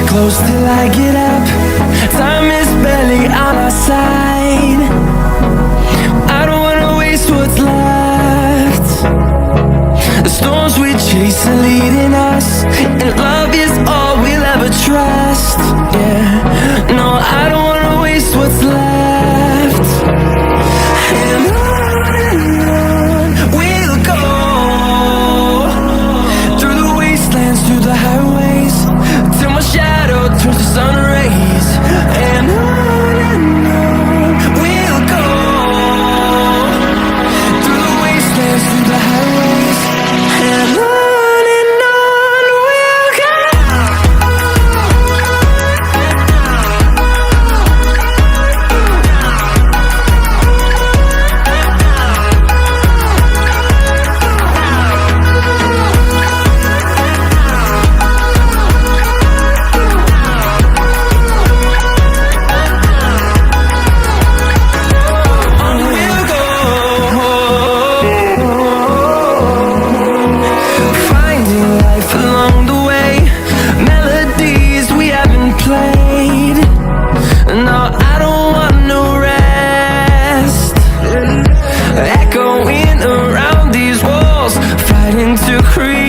Close till I get up. Time is barely on our side. I don't wanna waste what's left. The storms we chase are leading us, and love is all we'll ever trust. Yeah, no, I don't wanna waste what's left. And on we'll go, through the wastelands, through the highways, till my shadow turns to sun rays. And on we'll go, through the wastelands, through the highways. And on we'll go. Echoing around these walls, fighting to create